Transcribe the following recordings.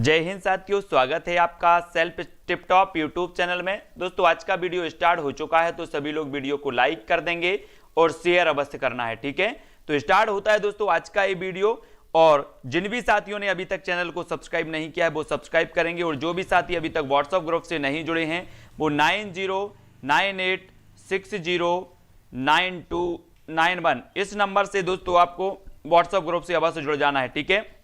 जय हिंद साथियों, स्वागत है आपका self tip top YouTube channel में। दोस्तों आज का वीडियो स्टार्ट हो चुका है, तो सभी लोग वीडियो को लाइक कर देंगे और शेयर अवश्य करना है, ठीक है। तो स्टार्ट होता है दोस्तों आज का ये वीडियो, और जिन भी साथियों ने अभी तक चैनल को सब्सक्राइब नहीं किया है वो सब्सक्राइब करेंगे, और जो भी साथी अभी तक व्हाट्सएप ग्रुप से नहीं जुड़े हैं वो 9098609291 इस नंबर से दोस्तों आपको व्हाट्सएप ग्रुप से अवश्य जुड़ जाना है, ठीक है।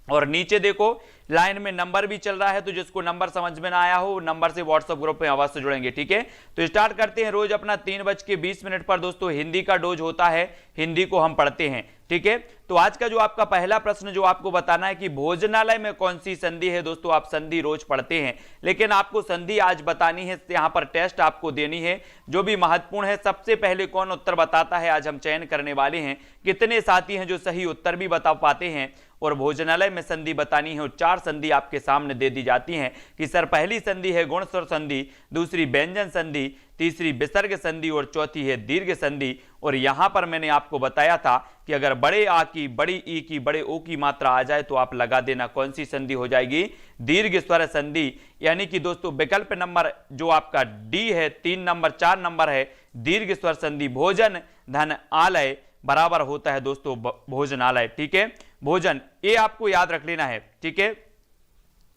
और नीचे देखो लाइन में नंबर भी चल रहा है, तो जिसको नंबर समझ में ना आया हो नंबर से व्हाट्सएप ग्रुप में अवश्य जुड़ेंगे, ठीक है। तो स्टार्ट करते हैं। रोज अपना 3:20 पर दोस्तों हिंदी का डोज होता है, हिंदी को हम पढ़ते हैं, ठीक है। तो आज का जो आपका पहला प्रश्न जो आपको बताना है कि भोजनालय में कौन सी संधि है। दोस्तों आप संधि रोज पढ़ते हैं, लेकिन आपको संधि आज बतानी है, यहाँ पर टेस्ट आपको देनी है जो भी महत्वपूर्ण है। सबसे पहले कौन उत्तर बताता है आज हम चयन करने वाले हैं। कितने साथी हैं जो सही उत्तर भी बता पाते हैं और भोजनालय में संधि बतानी है। और 4 संधि आपके सामने दे दी जाती हैं कि सर पहली संधि है गुण स्वर संधि, दूसरी व्यंजन संधि, तीसरी विसर्ग संधि और चौथी है दीर्घ संधि। और यहां पर मैंने आपको बताया था कि अगर बड़े आ की, बड़ी ई की, बड़े ओ की मात्रा आ जाए तो आप लगा देना कौन सी संधि हो जाएगी, दीर्घ स्वर संधि। यानी कि दोस्तों विकल्प नंबर जो आपका डी है 3 नंबर 4 नंबर है दीर्घ स्वर संधि। भोजन धन आलय बराबर होता है दोस्तों भोजनालय, ठीक है। भोजन ये आपको याद रख लेना है, ठीक है।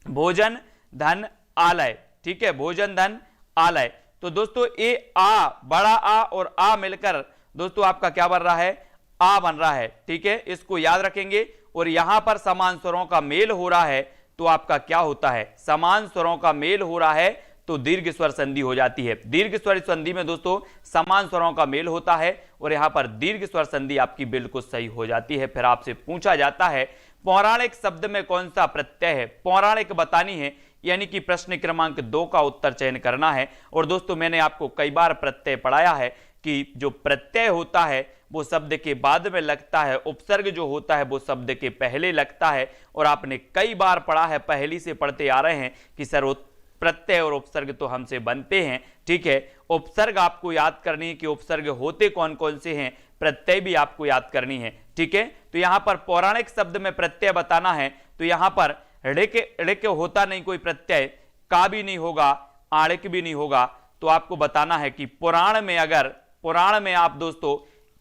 भोजन धन आलय, ठीक है, भोजन धन आलय। तो दोस्तों ये आ, बड़ा आ और आ मिलकर दोस्तों आपका क्या बन रहा है, आ बन रहा है, ठीक है। इसको याद रखेंगे। और यहां पर समान स्वरों का मेल हो रहा है तो आपका क्या होता है, समान स्वरों का मेल हो रहा है तो दीर्घ स्वर संधि हो जाती है। दीर्घ स्वर संधि में दोस्तों समान स्वरों का मेल होता है और यहां पर दीर्घ स्वर संधि आपकी बिल्कुल सही हो जाती है। फिर आपसे पूछा जाता है पौराणिक शब्द में कौन सा प्रत्यय है, पौराणिक बतानी है, यानी कि प्रश्न क्रमांक 2 का उत्तर चयन करना है। और दोस्तों मैंने आपको कई बार प्रत्यय पढ़ाया है कि जो प्रत्यय होता है वो शब्द के बाद में लगता है, उपसर्ग जो होता है वो शब्द के पहले लगता है। और आपने कई बार पढ़ा है, पहली से पढ़ते आ रहे हैं कि सर प्रत्यय और उपसर्ग तो हमसे बनते हैं, ठीक है। उपसर्ग आपको याद करनी है कि उपसर्ग होते कौन कौन से हैं, प्रत्यय भी आपको याद करनी है, ठीक है। तो यहां पर पौराणिक शब्द में प्रत्यय बताना है तो यहां पर ऋक होता नहीं कोई प्रत्यय, का भी नहीं होगा, आणिक भी नहीं होगा। तो आपको बताना है कि पुराण में, अगर पुराण में आप दोस्तों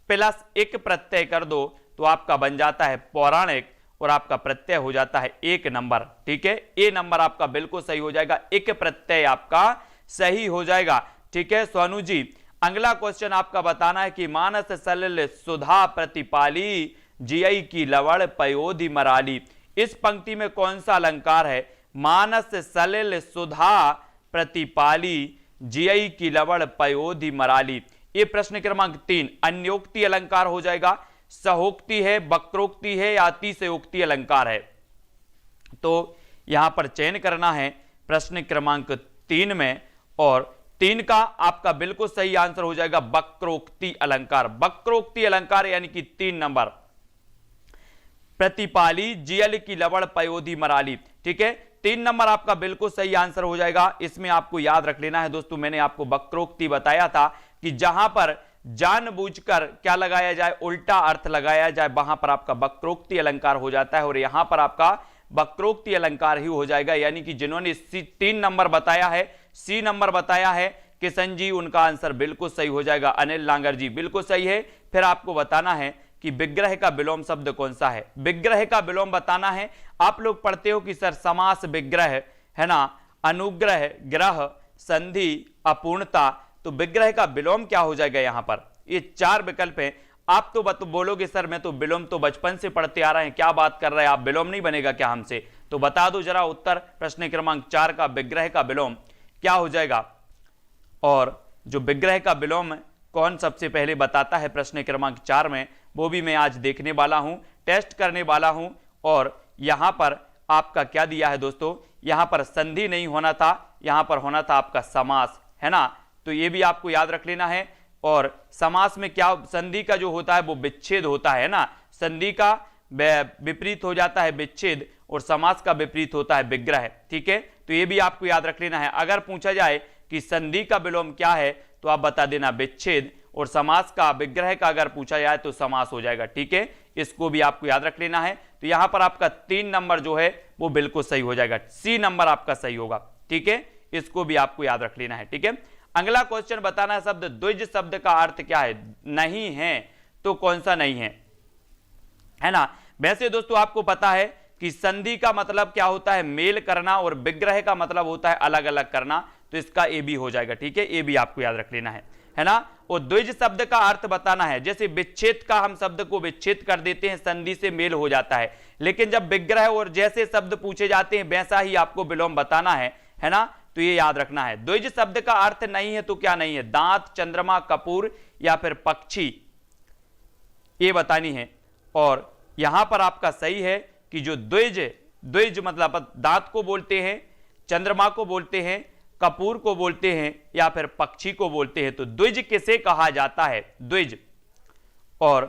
+1 प्रत्यय कर दो तो आपका बन जाता है पौराणिक और आपका प्रत्यय हो जाता है 1 नंबर, ठीक है। ए नंबर आपका बिल्कुल सही हो जाएगा, 1 प्रत्यय आपका सही हो जाएगा, ठीक है। सोनू जी अगला क्वेश्चन आपका बताना है कि मानस सलिल सुधा प्रतिपाली जियई की लवण पयोधि मराली। इस पंक्ति में कौन सा अलंकार है, मानस सलिल सुधा प्रतिपाली जियई की लवण पयोधि मराली। ये प्रश्न क्रमांक 3 अन्योक्ति अलंकार हो जाएगा, सहोक्ति है, वक्रोक्ति है या अतिशयोक्ति अलंकार है। तो यहां पर चयन करना है प्रश्न क्रमांक 3 में, और 3 का आपका बिल्कुल सही आंसर हो जाएगा वक्रोक्ति अलंकार। वक्रोक्ति अलंकार यानी कि 3 नंबर, प्रतिपाली जियल की लवण पयोधि मराली, ठीक है। 3 नंबर आपका बिल्कुल सही आंसर हो जाएगा। इसमें आपको याद रख लेना है दोस्तों, मैंने आपको वक्रोक्ति बताया था कि जहां पर जानबूझकर क्या लगाया जाए, उल्टा अर्थ लगाया जाए, वहां पर आपका वक्रोक्ति अलंकार हो जाता है। और यहां पर आपका वक्रोक्ति अलंकार ही हो जाएगा। यानी कि जिन्होंने 3 नंबर बताया है, सी नंबर बताया है किशन जी, उनका आंसर बिल्कुल सही हो जाएगा। अनिल लांगर जी बिल्कुल सही है। फिर आपको बताना है कि विग्रह का विलोम शब्द कौन सा है, विग्रह का विलोम बताना है। आप लोग पढ़ते हो कि सर समास विग्रह है ना, अनुग्रह, ग्रह, संधि, अपूर्णता, तो विग्रह का विलोम क्या हो जाएगा। यहां पर ये 4 विकल्प हैं। आप तो बोलोगे सर मैं तो विलोम तो बचपन से पढ़ते आ रहे हैं, क्या बात कर रहे हैं आप, विलोम नहीं बनेगा क्या हमसे। तो बता दो जरा उत्तर प्रश्न क्रमांक 4 का विग्रह का विलोम क्या हो जाएगा। और जो विग्रह का विलोम कौन सबसे पहले बताता है प्रश्न क्रमांक 4 में, वो भी मैं आज देखने वाला हूं, टेस्ट करने वाला हूं। और यहां पर आपका क्या दिया है दोस्तों, यहां पर संधि नहीं होना था, यहां पर होना था आपका समास, है ना। तो ये भी आपको याद रख लेना है। और समास में क्या, संधि का जो होता है वो विच्छेद होता है ना, संधि का विपरीत हो जाता है विच्छेद और समास का विपरीत होता है विग्रह, ठीक है। तो ये भी आपको याद रख लेना है। अगर पूछा जाए कि संधि का विलोम क्या है तो आप बता देना विच्छेद, और समास का, विग्रह का अगर पूछा जाए तो समास हो जाएगा, ठीक है। इसको भी आपको याद रख लेना है। तो यहां पर आपका 3 नंबर जो है वो बिल्कुल सही हो जाएगा, सी नंबर आपका सही होगा। ठीक है, इसको भी आपको याद रख लेना है। ठीक है, अगला क्वेश्चन बताना है शब्द द्विज शब्द का अर्थ क्या है, नहीं है तो कौन सा नहीं है ना। वैसे दोस्तों आपको पता है कि संधि का मतलब क्या होता है, मेल करना, और विग्रह का मतलब होता है अलग अलग करना, तो इसका ए भी हो जाएगा। ठीक है, ए भी आपको याद रख लेना है ना। और द्विज शब्द का अर्थ बताना है, जैसे विच्छेद का हम शब्द को विच्छेद कर देते हैं, संधि से मेल हो जाता है, लेकिन जब विग्रह और जैसे शब्द पूछे जाते हैं वैसा ही आपको विलोम बताना है ना, तो ये याद रखना है। द्विज शब्द का अर्थ नहीं है तो क्या नहीं है, दांत, चंद्रमा, कपूर या फिर पक्षी, ये बतानी है। और यहां पर आपका सही है कि जो द्विज मतलब दांत को बोलते हैं, चंद्रमा को बोलते हैं, कपूर को बोलते हैं या फिर पक्षी को बोलते हैं। तो द्विज किसे कहा जाता है, द्विज, और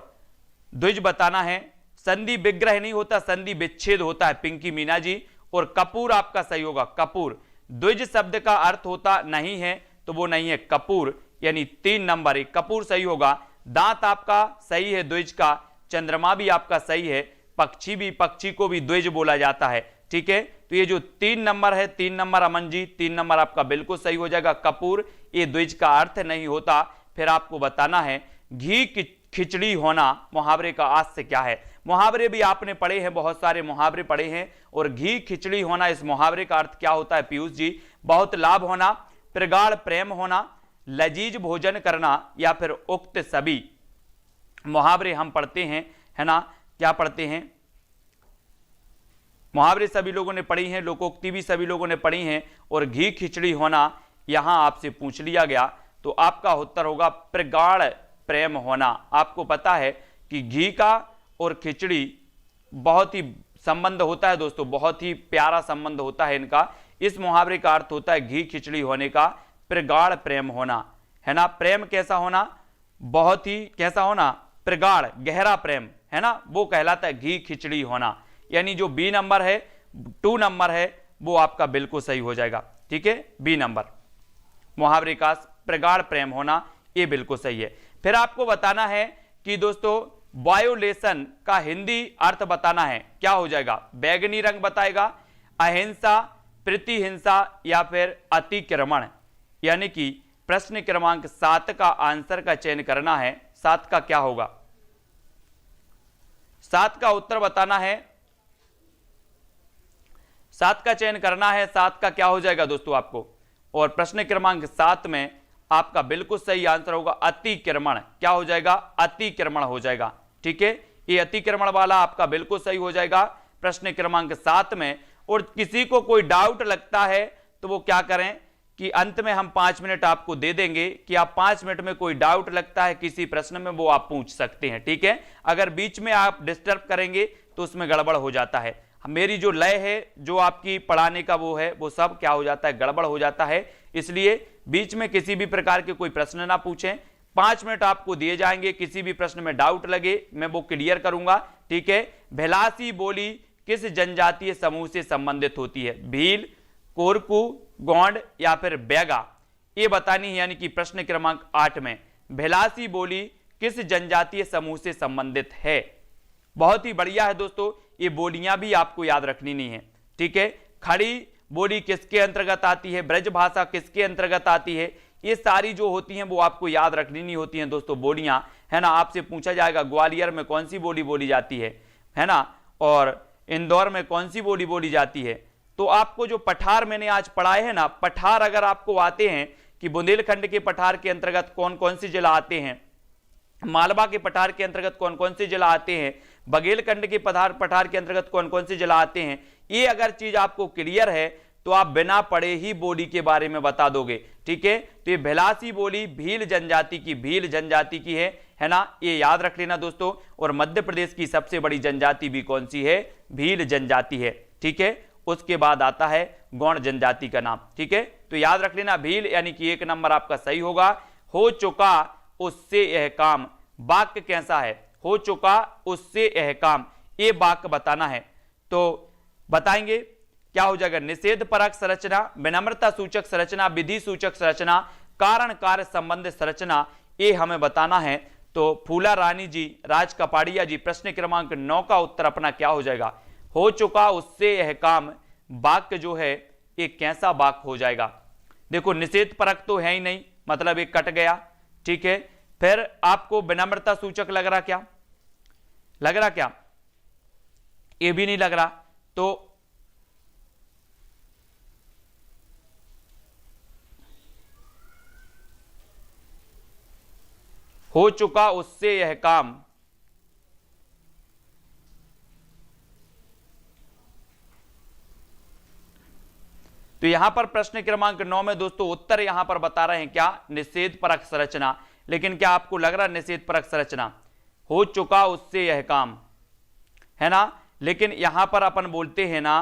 द्विज बताना है। संधि विग्रह नहीं होता, संधि विच्छेद होता है पिंकी मीना जी। और कपूर आपका सही होगा, कपूर। द्विज शब्द का अर्थ होता नहीं है तो वो नहीं है कपूर, यानी 3 नंबर, एक कपूर सही होगा। दांत आपका सही है द्विज का, चंद्रमा भी आपका सही है, पक्षी भी, पक्षी को भी द्विज बोला जाता है। ठीक है, तो ये जो 3 नंबर है, 3 नंबर अमन जी, 3 नंबर आपका बिल्कुल सही हो जाएगा, कपूर। ये द्विज का अर्थ नहीं होता। फिर आपको बताना है घी की खिचड़ी होना मुहावरे का आज से क्या है। मुहावरे भी आपने पढ़े हैं, बहुत सारे मुहावरे पढ़े हैं, और घी खिचड़ी होना इस मुहावरे का अर्थ क्या होता है पीयूष जी, बहुत लाभ होना, प्रगाढ़ प्रेम होना, लजीज भोजन करना, या फिर उक्त सभी मुहावरे हम पढ़ते हैं, है ना। क्या पढ़ते हैं, मुहावरे सभी लोगों ने पढ़ी हैं, लोकोक्ति भी सभी लोगों ने पढ़ी हैं, और घी खिचड़ी होना यहां आपसे पूछ लिया गया, तो आपका उत्तर होगा प्रगाढ़ प्रेम होना। आपको पता है कि घी का और खिचड़ी बहुत ही संबंध होता है दोस्तों, बहुत ही प्यारा संबंध होता है इनका। इस मुहावरे का अर्थ होता है घी खिचड़ी होने का प्रगाढ़ प्रेम होना, है ना। प्रेम कैसा होना, बहुत ही कैसा होना, प्रगाढ़ गहरा प्रेम, है ना, वो कहलाता है घी खिचड़ी होना। यानी जो बी नंबर है, 2 नंबर है, वो आपका बिल्कुल सही हो जाएगा। ठीक है, बी नंबर मुहावरे का प्रगाढ़ प्रेम होना, ये बिल्कुल सही है। फिर आपको बताना है कि दोस्तों वायोलेशन का हिंदी अर्थ बताना है, क्या हो जाएगा, बैगनी रंग बताएगा, अहिंसा, प्रतिहिंसा या फिर अतिक्रमण। यानी कि प्रश्न क्रमांक 7 का आंसर का चयन करना है। 7 का क्या होगा, 7 का उत्तर बताना है, 7 का चयन करना है। 7 का क्या हो जाएगा दोस्तों आपको, और प्रश्न क्रमांक 7 में आपका बिल्कुल सही आंसर होगा अतिक्रमण। क्या हो जाएगा, अतिक्रमण हो जाएगा। ठीक है, ये अतिक्रमण वाला आपका बिल्कुल सही हो जाएगा प्रश्न क्रमांक 7 में। और किसी को कोई डाउट लगता है तो वो क्या करें कि अंत में हम 5 मिनट आपको दे देंगे कि आप 5 मिनट में कोई डाउट लगता है किसी प्रश्न में, वो आप पूछ सकते हैं। ठीक है, अगर बीच में आप डिस्टर्ब करेंगे तो उसमें गड़बड़ हो जाता है। मेरी जो लय है, जो आपकी पढ़ाने का वो है, वो सब क्या हो जाता है, गड़बड़ हो जाता है। इसलिए बीच में किसी भी प्रकार के कोई प्रश्न ना पूछें। 5 मिनट आपको दिए जाएंगे, किसी भी प्रश्न में डाउट लगे मैं वो क्लियर करूंगा। ठीक है, भिलासी बोली किस जनजातीय समूह से संबंधित होती है, भील, कोरकू, गोंड या फिर बैगा, ये बतानी है। यानी कि प्रश्न क्रमांक 8 में भिलासी बोली किस जनजातीय समूह से संबंधित है। बहुत ही बढ़िया है दोस्तों, ये बोलियां भी आपको याद रखनी नहीं है। ठीक है, खड़ी बोली किसके अंतर्गत आती है, ब्रज भाषा किसके अंतर्गत आती है, ये सारी जो होती हैं वो आपको याद रखनी नहीं होती हैं दोस्तों बोलियां, है ना। आपसे पूछा जाएगा ग्वालियर में कौन सी बोली बोली जाती है ना, और इंदौर में कौन सी बोली बोली जाती है। तो आपको जो पठार मैंने आज पढ़ाए हैं ना, पठार अगर आपको आते हैं कि बुंदेलखंड के पठार के अंतर्गत कौन कौन से जिला आते हैं, मालवा के पठार के अंतर्गत कौन कौन से जिला आते हैं, बघेलखंड के पठार के अंतर्गत कौन कौन से जिला आते हैं, ये अगर चीज आपको क्लियर है तो आप बिना पढ़े ही बोली के बारे में बता दोगे। ठीक है, तो ये भिलासी बोली भील जनजाति की है ना, ये याद रख लेना दोस्तों। और मध्य प्रदेश की सबसे बड़ी जनजाति भी कौन सी है, भील जनजाति है। ठीक है, उसके बाद आता है गौड़ जनजाति का नाम। ठीक है, तो याद रख लेना भील, यानी कि 1 नंबर आपका सही होगा। हो चुका उससे यह काम, वाक्य कैसा है, हो चुका उससे यह काम, ये वाक्य बताना है। तो बताएंगे क्या हो जाएगा, निषेध परक संरचना, विनम्रता सूचक संरचना, विधि सूचक संरचना, कारण कार्य संबंध संरचना, ये हमें बताना है। तो फूला रानी जी, राज कपाड़िया जी, प्रश्न क्रमांक 9 का उत्तर अपना क्या हो जाएगा, हो चुका उससे यह काम, वाक्य जो है एक कैसा वाक्य हो जाएगा? देखो निषेध परक तो है ही नहीं, मतलब एक कट गया, ठीक है। फिर आपको विनम्रता सूचक लग रहा क्या? लग रहा क्या? ये भी नहीं लग रहा। तो हो चुका उससे यह काम, तो यहां पर प्रश्न क्रमांक 9 में दोस्तों उत्तर यहां पर बता रहे हैं क्या? निषेध परक संरचना। लेकिन क्या आपको लग रहा निषेध परक संरचना? हो चुका उससे यह काम, है ना। लेकिन यहां पर अपन बोलते हैं ना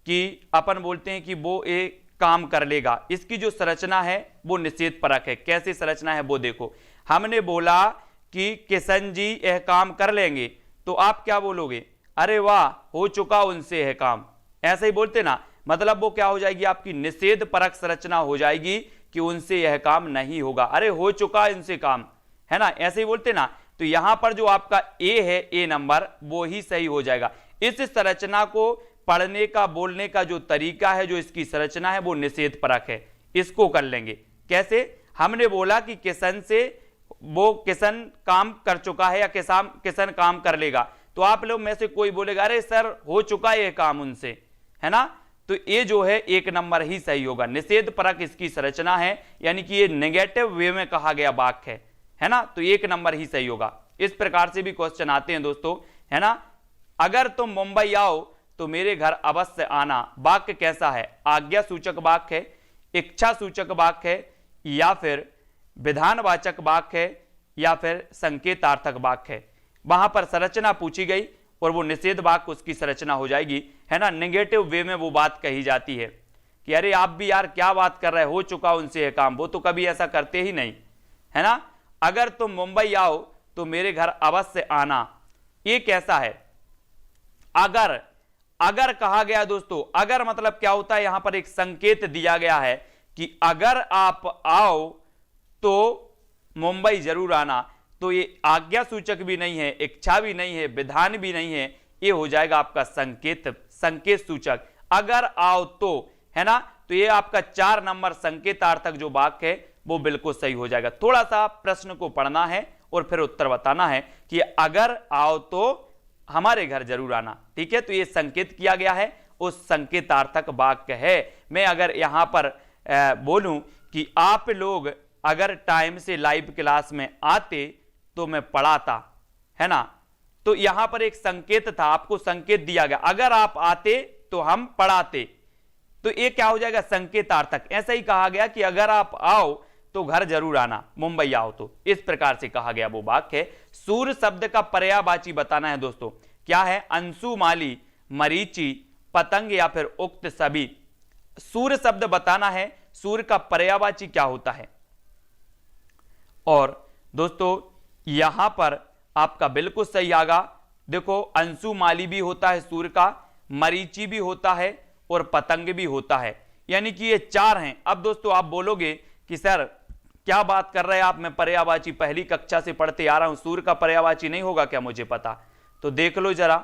कि अपन बोलते हैं कि वो एक काम कर लेगा, इसकी जो संरचना है वो निषेध परक है। कैसी संरचना है वो देखो। हमने बोला कि किशन जी यह काम कर लेंगे, तो आप क्या बोलोगे? अरे वाह, हो चुका उनसे यह काम, ऐसे ही बोलते ना। मतलब वो क्या हो जाएगी? आपकी निषेध परक संरचना हो जाएगी कि उनसे यह काम नहीं होगा। अरे हो चुका इनसे काम, है ना, ऐसे ही बोलते ना। तो यहां पर जो आपका ए है, ए नंबर, वो ही सही हो जाएगा। इस संरचना को पढ़ने का, बोलने का जो तरीका है, जो इसकी संरचना है, वो निषेध परक है। इसको कर लेंगे कैसे? हमने बोला कि किशन से, वो किशन काम कर चुका है या किशन काम कर लेगा, तो आप लोग में से कोई बोलेगा अरे सर हो चुका है ये काम उनसे, है ना। तो ये जो है एक नंबर ही सही होगा। निषेध परक इसकी संरचना है, यानी कि ये नेगेटिव वे में कहा गया वाक्य है ना, तो एक नंबर ही सही होगा। इस प्रकार से भी क्वेश्चन आते हैं दोस्तों, है ना। अगर तुम मुंबई आओ तो मेरे घर अवश्य आना, वाक्य कैसा है? आज्ञा सूचक वाक्य है, इच्छा सूचक वाक्य है, या फिर विधानवाचक वाक्य है, या फिर संकेतार्थक वाक्य है। वहां पर संरचना पूछी गई और वो निषेध वाक्य उसकी संरचना हो जाएगी, है ना। नेगेटिव वे में वो बात कही जाती है कि अरे आप भी यार क्या बात कर रहे हो चुका उनसे ये काम, वो तो कभी ऐसा करते ही नहीं, है ना। अगर तुम मुंबई आओ तो मेरे घर अवश्य आना, ये कैसा है? अगर, अगर कहा गया दोस्तों, अगर मतलब क्या होता है? यहां पर एक संकेत दिया गया है कि अगर आप आओ तो मुंबई जरूर आना। तो ये आज्ञा सूचक भी नहीं है, इच्छा भी नहीं है, विधान भी नहीं है, ये हो जाएगा आपका संकेत, संकेत सूचक। अगर आओ तो, है ना। तो ये आपका 4 नंबर संकेतार्थक जो वाक्य है वो बिल्कुल सही हो जाएगा। थोड़ा सा प्रश्न को पढ़ना है और फिर उत्तर बताना है कि अगर आओ तो हमारे घर जरूर आना, ठीक है। तो ये संकेत किया गया है, उस संकेतार्थक वाक्य है। मैं अगर यहां पर बोलूं कि आप लोग अगर टाइम से लाइव क्लास में आते तो मैं पढ़ाता, है ना। तो यहां पर एक संकेत था, आपको संकेत दिया गया, अगर आप आते तो हम पढ़ाते, तो ये क्या हो जाएगा? संकेतार्थक। ऐसा ही कहा गया कि अगर आप आओ तो घर जरूर आना, मुंबई आओ तो, इस प्रकार से कहा गया वो वाक्य है। सूर्य शब्द का पर्यायवाची बताना है दोस्तों, क्या है? अंशुमाली, मरीचि, पतंग या फिर उक्त सभी। सूर्य शब्द बताना है, सूर्य का पर्यायवाची क्या होता है। और दोस्तों यहां पर आपका बिल्कुल सही आगा, देखो अंशुमाली भी होता है सूर्य का, मरीचि भी होता है और पतंग भी होता है, यानी कि ये 4 हैं। अब दोस्तों आप बोलोगे कि सर क्या बात कर रहे हैं आप, मैं पर्यायवाची पहली कक्षा से पढ़ते आ रहा हूं, सूर्य का पर्यायवाची नहीं होगा क्या मुझे पता? तो देख लो जरा,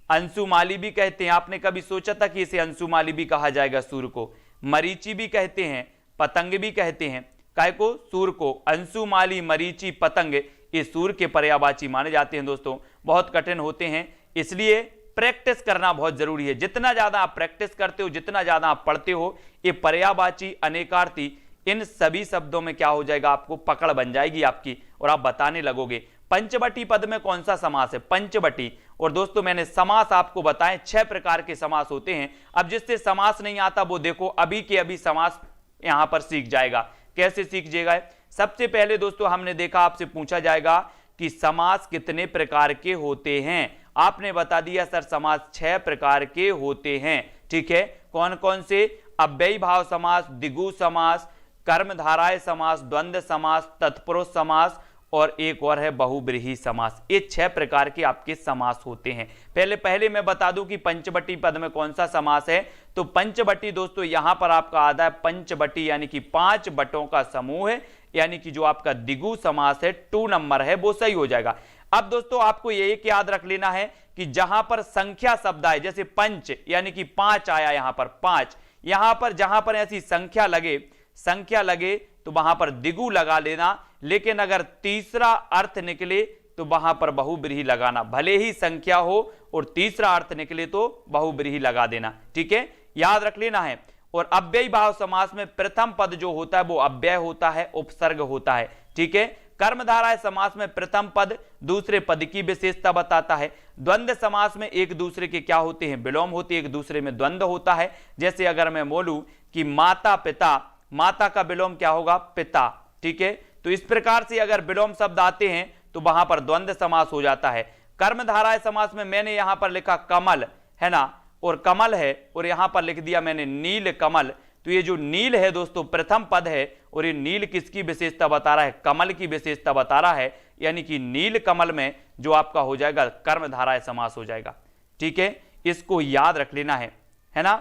अंशुमाली भी कहते हैं, आपने कभी सोचा था कि इसे अंशुमाली भी कहा जाएगा सूर्य को? मरीचि भी कहते हैं, पतंग भी कहते हैं, काय को? सूर्य को। अंशुमाली, मरीचि, पतंग ये सूर्य के पर्यायवाची माने जाते हैं दोस्तों। बहुत कठिन होते हैं, इसलिए प्रैक्टिस करना बहुत जरूरी है। जितना ज्यादा आप प्रैक्टिस करते हो, जितना ज्यादा आप पढ़ते हो, ये पर्यायवाची, अनेकार्थी, इन सभी शब्दों में क्या हो जाएगा? आपको पकड़ बन जाएगी आपकी और आप बताने लगोगे। पंचवटी पद में कौन सा समास है? पंचवटी। और दोस्तों मैंने समास आपको बताएं, 6 प्रकार के समास होते हैं। अब जिससे समास नहीं आता वो देखो अभी के अभी समास यहां पर सीख जाएगा। कैसे सीख जाएगा? सबसे पहले दोस्तों हमने देखा, आपसे पूछा जाएगा कि समास कितने प्रकार के होते हैं। आपने बता दिया सर समास 6 प्रकार के होते हैं, ठीक है। कौन कौन से? अव्ययी भाव समास, द्विगु समास, कर्मधाराय समास, द्वंद्व समास, तत्पुरुष समास और एक और है बहुब्रीहि समास। ये 6 प्रकार के आपके समास होते हैं। पहले मैं बता दूं कि पंचवटी पद में कौन सा समास है। तो पंचवटी दोस्तों यहां पर आपका आता है पंचवटी, यानी कि 5 बटों का समूह है, यानी कि जो आपका द्विगु समास है 2 नंबर है वो सही हो जाएगा। अब दोस्तों आपको ये एक याद रख लेना है कि जहां पर संख्या शब्द आए, जैसे पंच यानी कि 5 आया, यहां पर 5, यहां पर जहां पर ऐसी संख्या लगे तो वहां पर दिगु लगा लेना, लेकिन अगर तीसरा अर्थ निकले तो वहां पर बहुब्रीहि लगाना, भले ही संख्या हो और तीसरा अर्थ निकले तो बहुब्रीहि लगा देना, ठीक है, याद रख लेना है। और अव्ययी भाव समास में प्रथम पद जो होता है वो अव्यय होता है, उपसर्ग होता है, ठीक है। कर्मधारय समास में प्रथम पद दूसरे पद की विशेषता बताता है। द्वंद्व समास में एक दूसरे के क्या होते हैं, विलोम होते हैं, एक दूसरे में द्वंद्व होता है। जैसे अगर मैं बोलूं कि माता पिता, माता का विलोम क्या होगा, पिता, ठीक है। तो इस प्रकार से अगर विलोम शब्द आते हैं तो वहां पर द्वंद्व समास हो जाता है। कर्मधारय समास में मैंने यहां पर लिखा कमल, है ना, और कमल है, और यहां पर लिख दिया मैंने नील कमल। तो ये जो नील है दोस्तों प्रथम पद है, और ये नील किसकी विशेषता बता रहा है, कमल की विशेषता बता रहा है, यानी कि नील कमल में जो आपका हो जाएगा कर्मधारय समास हो जाएगा, ठीक है। इसको याद रख लेना है ना।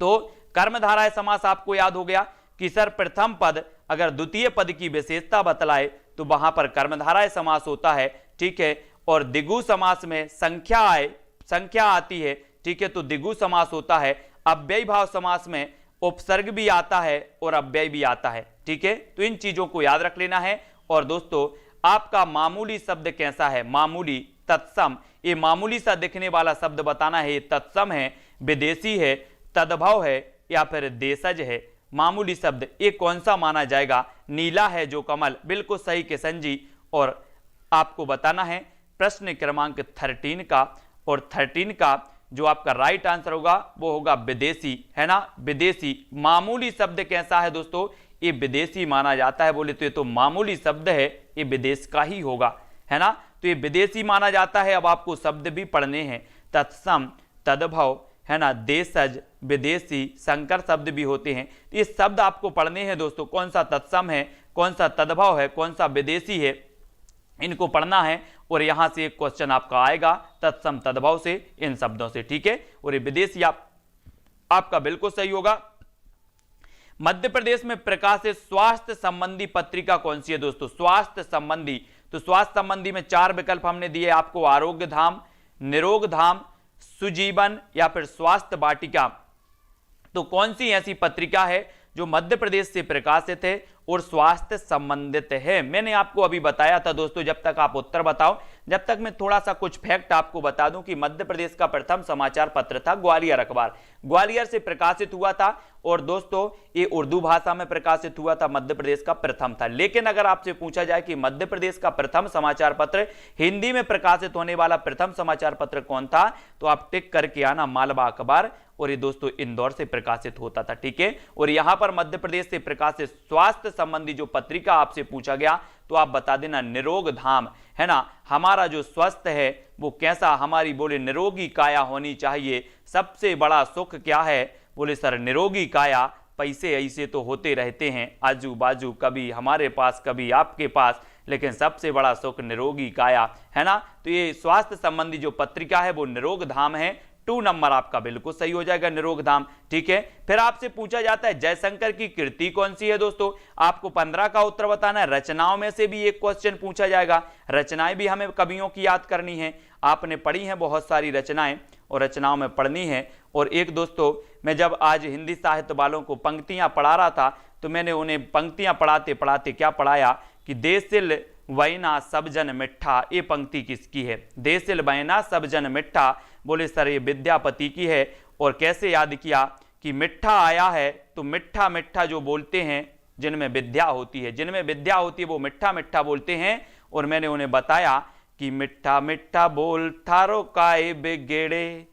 तो कर्मधारय समास आपको याद हो गया कि सर प्रथम पद अगर द्वितीय पद की विशेषता बतलाए तो वहां पर कर्मधारय समास होता है, ठीक है। और दिगु समास में संख्या आती है, ठीक है, तो दिगु समास होता है। अव्ययी भाव समास में उपसर्ग भी आता है और अव्यय भी आता है, ठीक है। तो इन चीजों को याद रख लेना है। और दोस्तों आपका मामूली शब्द कैसा है, मामूली, तत्सम, ये मामूली सा दिखने वाला शब्द बताना है, ये तत्सम है, विदेशी है, तद्भव है या फिर देशज है। मामूली शब्द ये कौन सा माना जाएगा, नीला है जो कमल, बिल्कुल सही किशन जी। और आपको बताना है प्रश्न क्रमांक 13 का, और 13 का जो आपका राइट आंसर होगा वो होगा विदेशी, है ना, विदेशी। मामूली शब्द कैसा है दोस्तों, ये विदेशी माना जाता है। बोले तो ये तो मामूली शब्द है, ये विदेश का ही होगा, है ना, तो ये विदेशी माना जाता है। अब आपको शब्द भी पढ़ने हैं, तत्सम, तद्भव, है ना, देशज, विदेशी, संकर शब्द भी होते हैं। ये शब्द आपको पढ़ने हैं दोस्तों, कौन सा तत्सम है, कौन सा तद्भव है, कौन सा विदेशी है, इनको पढ़ना है। और यहां से एक क्वेश्चन आपका आएगा तत्सम तद्भव से, इन शब्दों से, ठीक है। और ये विदेशी आपका बिल्कुल सही होगा। मध्य प्रदेश में प्रकाशित स्वास्थ्य संबंधी पत्रिका कौन सी है दोस्तों, स्वास्थ्य संबंधी, तो स्वास्थ्य संबंधी में 4 विकल्प हमने दिए आपको, आरोग्य धाम, निरोग धाम, सुजीवन या फिर स्वास्थ्य वाटिका। तो कौन सी ऐसी पत्रिका है जो मध्य प्रदेश से प्रकाशित है और स्वास्थ्य संबंधित है। मैंने आपको अभी बताया था दोस्तों, जब तक आप उत्तर बताओ, जब तक मैं थोड़ा सा कुछ फैक्ट आपको बता दूं कि मध्य प्रदेश का प्रथम समाचार पत्र था ग्वालियर अखबार, ग्वालियर से प्रकाशित हुआ था। और दोस्तों ये उर्दू भाषा में प्रकाशित हुआ था, मध्य प्रदेश का प्रथम था। लेकिन अगर आपसे पूछा जाए कि मध्य प्रदेश का प्रथम समाचार पत्र, हिंदी में प्रकाशित होने वाला प्रथम समाचार पत्र कौन था, तो आप टिक करके आना मालवा अखबार, और ये दोस्तों इंदौर से प्रकाशित होता था, ठीक है। और यहां पर मध्य प्रदेश से प्रकाशित स्वास्थ्य संबंधी जो पत्रिका आपसे पूछा गया तो आप बता देना निरोग धाम, है ना। हमारा जो स्वस्थ है वो कैसा, हमारी बोले निरोगी काया होनी चाहिए। सबसे बड़ा सुख क्या है, बोले सर निरोगी काया। पैसे ऐसे तो होते रहते हैं आजू बाजू, कभी हमारे पास कभी आपके पास, लेकिन सबसे बड़ा सुख निरोगी काया, है ना। तो ये स्वास्थ्य संबंधी जो पत्रिका है वो निरोग धाम है। 2 नंबर आपका बिल्कुल सही हो जाएगा, निरोग धाम, ठीक है। फिर आपसे पूछा जाता है जयशंकर की कृति कौन सी है दोस्तों, आपको 15 का उत्तर बताना है। रचनाओं में से भी एक क्वेश्चन पूछा जाएगा, रचनाएं भी हमें कवियों की याद करनी है। आपने पढ़ी हैं बहुत सारी रचनाएं और रचनाओं में पढ़नी है। और एक दोस्तों मैं जब आज हिंदी साहित्य वालों को पंक्तियां पढ़ा रहा था तो मैंने उन्हें पंक्तियां पढ़ाते पढ़ाते क्या पढ़ाया कि देसिल वैना सब जन मिठा, ये पंक्ति किसकी है, देसिल वैना सब जन मिठा। बोले सर ये विद्यापति की है। और कैसे याद किया कि मिठा आया है, तो मिठा मिठा जो बोलते हैं जिनमें विद्या होती है, जिनमें विद्या होती है वो मिठा मिठा बोलते हैं। और मैंने उन्हें बताया कि मिठा मिठा बोल थारो काय बेगेड़े,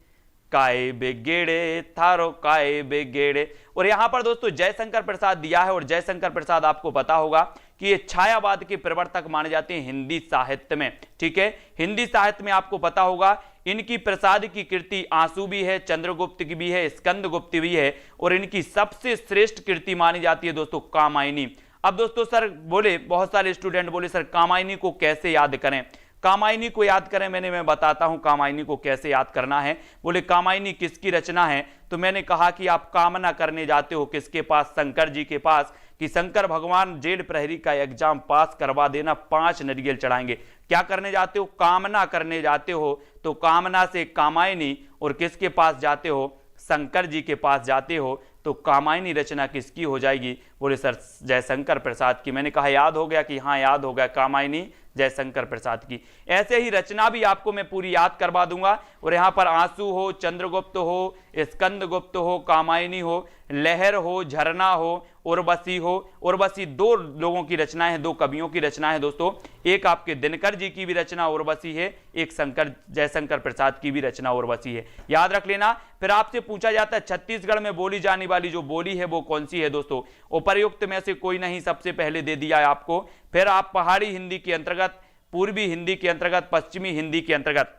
काय बेगेड़े थारो काय बेगेड़े। और यहां पर दोस्तों जयशंकर प्रसाद दिया है, और जयशंकर प्रसाद आपको पता होगा कि ये छायावाद के प्रवर्तक माने जाते हैं हिंदी साहित्य में, ठीक है। हिंदी साहित्य में आपको पता होगा इनकी प्रसाद की कृति आंसू भी है, चंद्रगुप्त की भी है, स्कंदगुप्त भी है, और इनकी सबसे श्रेष्ठ कृति मानी जाती है दोस्तों कामायनी। अब दोस्तों सर बोले, बहुत सारे स्टूडेंट बोले सर कामायनी को कैसे याद करें, कामायनी को याद करें। मैं बताता हूं कामायनी को कैसे याद करना है। बोले कामायनी किसकी रचना है, तो मैंने कहा कि आप कामना करने जाते हो किसके पास, शंकर जी के पास, कि शंकर भगवान जेल प्रहरी का एग्जाम पास करवा देना, 5 नारियल चढ़ाएंगे। क्या करने जाते हो? कामना करने जाते हो। तो कामना से कामायनी, और किसके पास जाते हो? शंकर जी के पास जाते हो। तो कामायनी रचना किसकी हो जाएगी? बोले सर जयशंकर प्रसाद की। मैंने कहा याद हो गया कि हाँ याद हो गया, कामायनी जयशंकर प्रसाद की। ऐसे ही रचना भी आपको मैं पूरी याद करवा दूंगा। और यहाँ पर आंसू हो, चंद्रगुप्त हो, स्कंदगुप्त हो, कामायनी हो, लहर हो, झरना हो, उर्वशी हो। उर्वशी 2 लोगों की रचनाएं हैं, 2 कवियों की रचना है दोस्तों। एक आपके दिनकर जी की भी रचना उर्वशी है, एक जयशंकर प्रसाद की भी रचना उर्वशी है, याद रख लेना। फिर आपसे पूछा जाता है छत्तीसगढ़ में बोली जाने वाली जो बोली है वो कौन सी है दोस्तों? उपर्युक्त में से कोई नहीं, सबसे पहले दे दिया है आपको। फिर आप पहाड़ी हिंदी के अंतर्गत, पूर्वी हिंदी के अंतर्गत, पश्चिमी हिंदी के अंतर्गत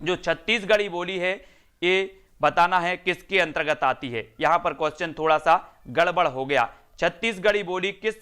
जो छत्तीसगढ़ी बोली है ये बताना है किसके अंतर्गत आती है। यहां पर क्वेश्चन थोड़ा सा गड़बड़ हो गया। छत्तीसगढ़ी बोली किस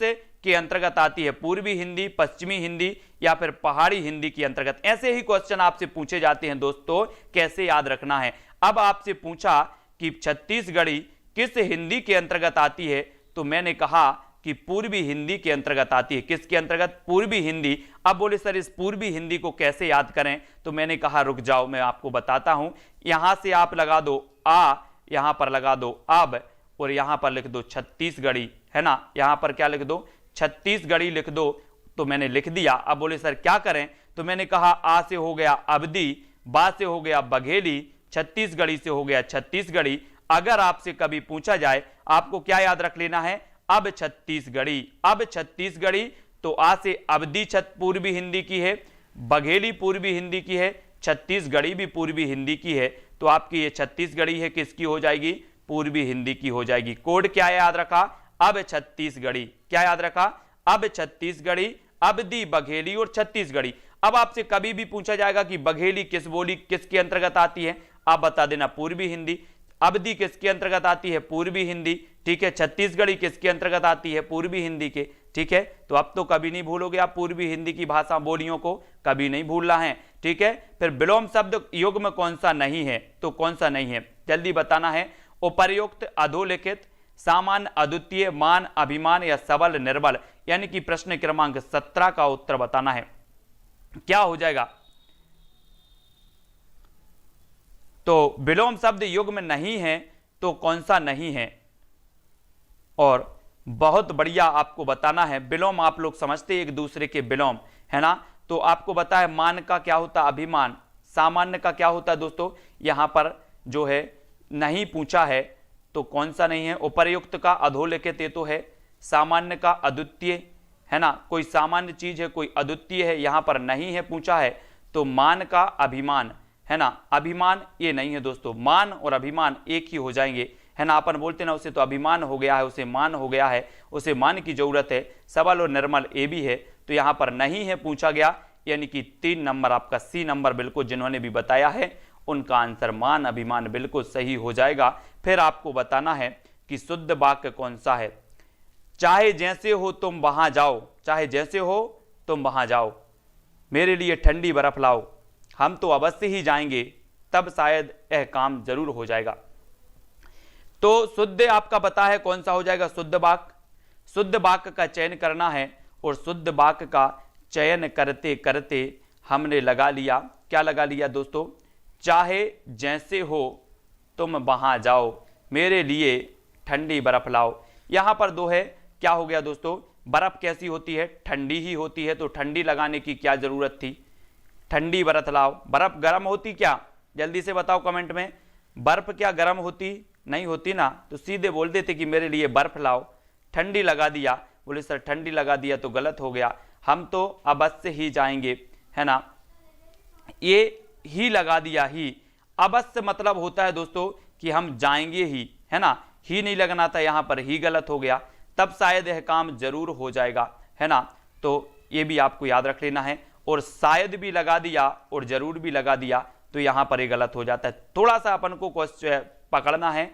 के अंतर्गत आती है? पूर्वी हिंदी, पश्चिमी हिंदी या फिर पहाड़ी हिंदी के अंतर्गत? ऐसे ही क्वेश्चन आपसे पूछे जाते हैं दोस्तों, कैसे याद रखना है। अब आपसे पूछा कि छत्तीसगढ़ी किस हिंदी के अंतर्गत आती है, तो मैंने कहा कि पूर्वी हिंदी के अंतर्गत आती है। किसके अंतर्गत? पूर्वी हिंदी। अब बोले सर इस पूर्वी हिंदी को कैसे याद करें? तो मैंने कहा रुक जाओ मैं आपको बताता हूं। यहां से आप लगा दो आ, यहां पर लगा दो अब, और यहां पर लिख दो छत्तीसगढ़ी, है ना। यहां पर क्या लिख दो? छत्तीसगढ़ी लिख दो। तो मैंने लिख दिया। अब बोले सर क्या करें? तो मैंने कहा आ से हो गया अवधी, बा से हो गया बघेली, छत्तीसगढ़ी से हो गया छत्तीसगढ़ी। अगर आपसे कभी पूछा जाए आपको क्या याद रख लेना है? अब छत्तीसगढ़ी। अब छत्तीसगढ़ी तो आ से अवधी पूर्वी हिंदी की है, बघेली पूर्वी हिंदी की है, छत्तीसगढ़ी भी पूर्वी हिंदी की है। तो आपकी ये छत्तीसगढ़ी है किसकी हो जाएगी? पूर्वी हिंदी की हो जाएगी। कोड क्या याद रखा? अब छत्तीसगढ़ी। क्या याद रखा? अब छत्तीसगढ़ी, अवधी, बघेली और छत्तीसगढ़ी। अब आपसे कभी भी पूछा जाएगा कि बघेली किस बोली किसके अंतर्गत आती है, आप बता देना पूर्वी हिंदी। अवधी किसके अंतर्गत आती है? पूर्वी हिंदी, ठीक है। छत्तीसगढ़ी किसके अंतर्गत आती है? पूर्वी हिंदी के, ठीक है। तो अब तो कभी नहीं भूलोगे आप पूर्वी हिंदी की भाषा बोलियों को, कभी नहीं भूलना है, ठीक है। फिर विलोम शब्द युग में कौन सा नहीं है? तो कौन सा नहीं है जल्दी बताना है। उपर्युक्त, अधोलिखित, सामान्य, अद्वितीय, मान, अभिमान या सबल, निर्बल। यानी कि प्रश्न क्रमांक 17 का उत्तर बताना है। क्या हो जाएगा? तो विलोम शब्द युग में नहीं है तो कौन सा नहीं है? और बहुत बढ़िया आपको बताना है। विलोम आप लोग समझते एक दूसरे के विलोम, है ना। तो आपको पता है मान का क्या होता है? अभिमान। सामान्य का क्या होता है दोस्तों? यहां पर जो है नहीं पूछा है तो कौन सा नहीं है? उपर्युक्त का अधोलिखित ये तो है, सामान्य का अद्वितीय, है ना। कोई सामान्य चीज है, कोई अद्वितीय है, यहां पर नहीं है पूछा है। तो मान का अभिमान, है ना। अभिमान ये नहीं है दोस्तों, मान और अभिमान एक ही हो जाएंगे, है ना। अपन बोलते ना उसे तो अभिमान हो गया है, उसे मान हो गया है, उसे मान की जरूरत है। सबल और निर्मल ये भी है, तो यहां पर नहीं है पूछा गया। यानी कि 3 नंबर आपका सी नंबर बिल्कुल जिन्होंने भी बताया है उनका आंसर मान, अभिमान बिल्कुल सही हो जाएगा। फिर आपको बताना है कि शुद्ध वाक्य कौन सा है। चाहे जैसे हो तुम वहां जाओ, चाहे जैसे हो तुम वहां जाओ, मेरे लिए ठंडी बर्फ लाओ, हम तो अवश्य ही जाएंगे, तब शायद यह काम जरूर हो जाएगा। तो शुद्ध आपका पता है कौन सा हो जाएगा? शुद्ध वाक्य। शुद्ध वाक्य का चयन करना है और शुद्ध वाक्य का चयन करते करते हमने लगा लिया, क्या लगा लिया दोस्तों? चाहे जैसे हो तुम वहां जाओ, मेरे लिए ठंडी बर्फ लाओ। यहां पर 2 है, क्या हो गया दोस्तों? बर्फ कैसी होती है? ठंडी ही होती है, तो ठंडी लगाने की क्या जरूरत थी? ठंडी बर्फ लाओ। बर्फ गर्म होती क्या? जल्दी से बताओ कमेंट में। बर्फ क्या गर्म होती? नहीं होती ना। तो सीधे बोल देते कि मेरे लिए बर्फ लाओ, ठंडी लगा दिया। बोले सर ठंडी लगा दिया तो गलत हो गया, हम तो अवश्य ही जाएंगे, है ना। ये ही लगा दिया, ही। अवश्य मतलब होता है दोस्तों कि हम जाएंगे ही, है ना। ही नहीं लगना था, यहां पर ही गलत हो गया, तब शायद यह काम जरूर हो जाएगा, है ना। तो ये भी आपको याद रख लेना है। और शायद भी लगा दिया और जरूर भी लगा दिया तो यहां पर ये गलत हो जाता है। थोड़ा सा अपन को क्वेश्चन पकड़ना है।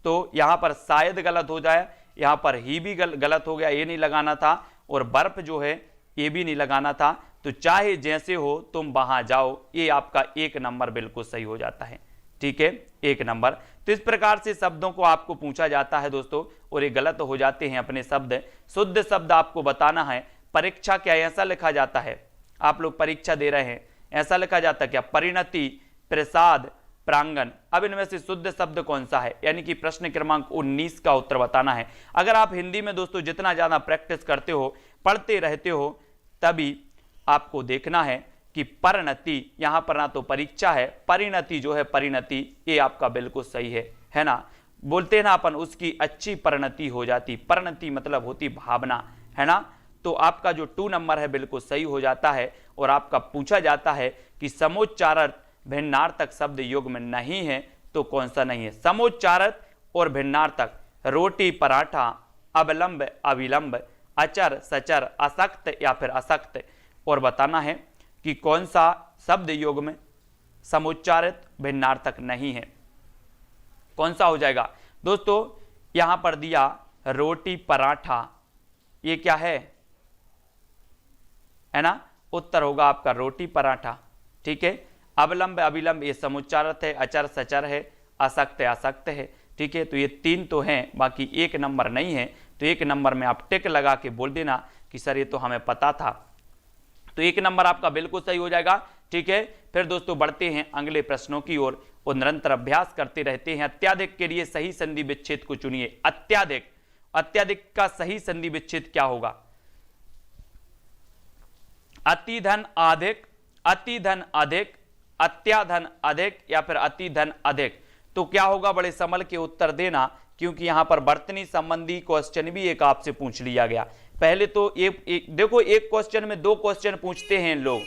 तो यहां पर शायद गलत हो जाए, यहां पर ही भी गलत हो गया, ये नहीं लगाना था। और बर्फ जो है ये भी नहीं लगाना था। तो चाहे जैसे हो तुम वहां जाओ, ये आपका 1 नंबर बिल्कुल सही हो जाता है। ठीक है, 1 नंबर। तो इस प्रकार से शब्दों को आपको पूछा जाता है दोस्तों, और ये गलत हो जाते हैं अपने शब्द। शुद्ध शब्द आपको बताना है। परीक्षा क्या ऐसा लिखा जाता है, आप लोग परीक्षा दे रहे हैं, ऐसा लिखा जाता है क्या? परिणति, प्रसाद, प्रांगण। अब इनमें से शुद्ध शब्द कौन सा है, यानी कि प्रश्न क्रमांक 19 का उत्तर बताना है। अगर आप हिंदी में दोस्तों जितना ज्यादा प्रैक्टिस करते हो, पढ़ते रहते हो, तभी आपको देखना है कि परिणति, यहां पर ना तो परीक्षा है, परिणति जो है, परिणति ये आपका बिल्कुल सही है ना। बोलते हैं ना अपन, उसकी अच्छी परिणति हो जाती। परिणति मतलब होती भावना, है ना। तो आपका जो 2 नंबर है बिल्कुल सही हो जाता है। और आपका पूछा जाता है कि समोच्चारक भिन्नार्थक शब्द युग्म में नहीं है, तो कौन सा नहीं है? समोच्चारक और भिन्नार्थक, रोटी, पराठा, अवलंब, अविलंब, अचर, सचर, असक्त या फिर असक्त, और बताना है कि कौन सा शब्द युग्म में समुच्चारित भिन्नार्थक नहीं है, कौन सा हो जाएगा दोस्तों? यहां पर दिया रोटी, पराठा, ये क्या है ना। उत्तर होगा आपका रोटी, पराठा, ठीक है। अवलंब, अविलंब ये समुच्चारित है, अचर, सचर है, असक्त, असक्त है, ठीक है। तो ये 3 तो हैं, बाकी 1 नंबर नहीं है। तो 1 नंबर में आप टिक लगा के बोल देना कि सर ये तो हमें पता था। तो 1 नंबर आपका बिल्कुल सही हो जाएगा, ठीक है। फिर दोस्तों बढ़ते हैं अगले प्रश्नों की ओर और निरंतर अभ्यास करते रहते हैं। अत्याधिक के लिए सही संधि विच्छेद को चुनिए। अत्याधिक, अत्याधिक का सही संधि विच्छेद क्या होगा? अतिधन अधिक, अतिधन अधिक, अत्याधन अधिक या फिर अतिधन अधिक। तो क्या होगा? बड़े संभल के उत्तर देना, क्योंकि यहां पर वर्तनी संबंधी क्वेश्चन भी एक आपसे पूछ लिया गया। पहले तो देखो, एक क्वेश्चन में 2 क्वेश्चन पूछते हैं लोग,